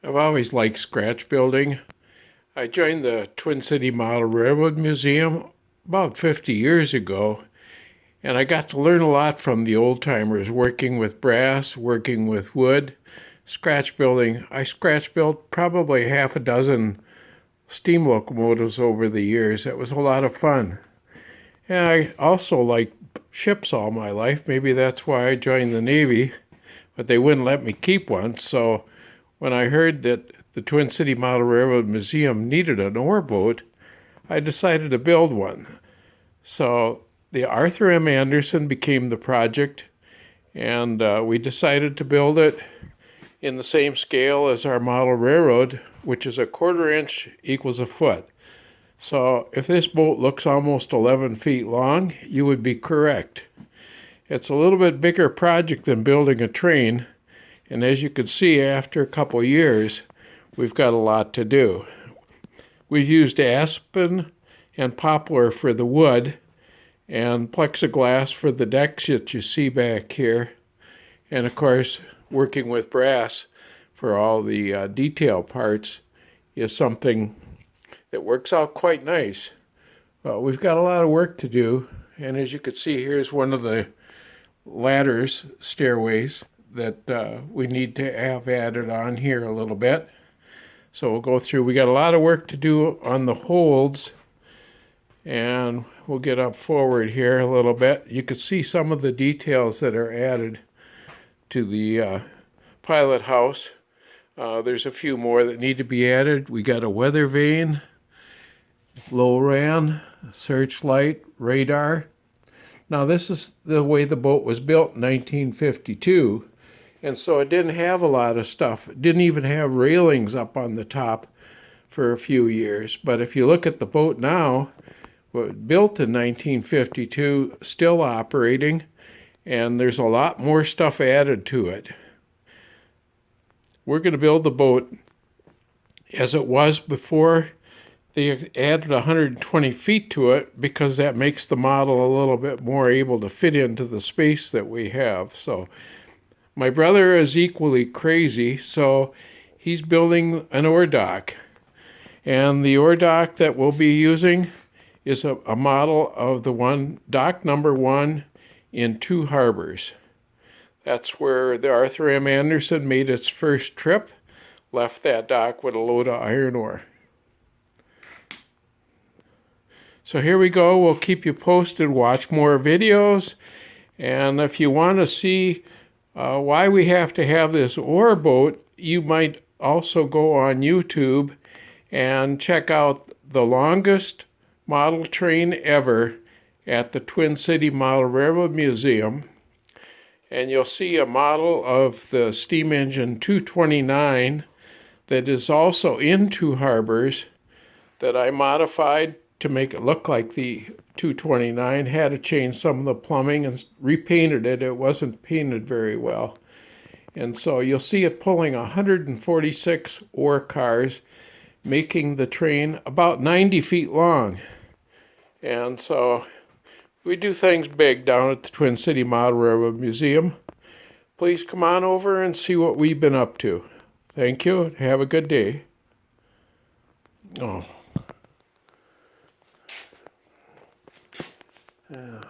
I've always liked scratch building. I joined the Twin City Model Railroad Museum about 50 years ago, and I got to learn a lot from the old timers, working with brass, working with wood, scratch building. I scratch built probably half a dozen steam locomotives over the years. It was a lot of fun. And I also liked ships all my life. Maybe that's why I joined the Navy, but they wouldn't let me keep one. So when I heard that the Twin City Model Railroad Museum needed an ore boat, I decided to build one. So the Aurther M Anderson became the project, and we decided to build it in the same scale as our model railroad, which is 1/4 inch equals a foot. So if this boat looks almost 11 feet long, you would be correct. It's a little bit bigger project than building a train, and as you can see, after a couple years, we've got a lot to do. We've used aspen and poplar for the wood, and plexiglass for the decks that you see back here, and of course, working with brass for all the detail parts is something that works out quite nice. We've got a lot of work to do, and as you can see, here's one of the ladders, stairways, that we need to have added on here a little bit. So we'll go through. We got a lot of work to do on the holds, and we'll get up forward here a little bit. You can see some of the details that are added to the pilot house. There's a few more that need to be added. We got a weather vane, low ran, searchlight, radar. Now this is the way the boat was built in 1952, and so it didn't have a lot of stuff. It didn't even have railings up on the top for a few years. But if you look at the boat now, built in 1952, still operating, and there's a lot more stuff added to it. We're going to build the boat as it was before they added 120 feet to it, because that makes the model a little bit more able to fit into the space that we have. So my brother is equally crazy, so he's building an ore dock. And the ore dock that we'll be using is a model of the dock number 1 in Two Harbors. That's where the Aurther M Anderson made its first trip, left that dock with a load of iron ore. So here we go. We'll keep you posted, watch more videos, and if you want to see why we have to have this ore boat, you might also go on YouTube and check out the longest model train ever at the Twin City Model Railroad Museum. And you'll see a model of the steam engine 229 that is also in Two Harbors that I modified to make it look like the 229. Had to change some of the plumbing and repainted it. It wasn't painted very well. And so you'll see it pulling 146 ore cars, making the train about 90 feet long. And so we do things big down at the Twin City Model Railroad Museum. Please come on over and see what we've been up to. Thank you. Have a good day. Oh. Yeah.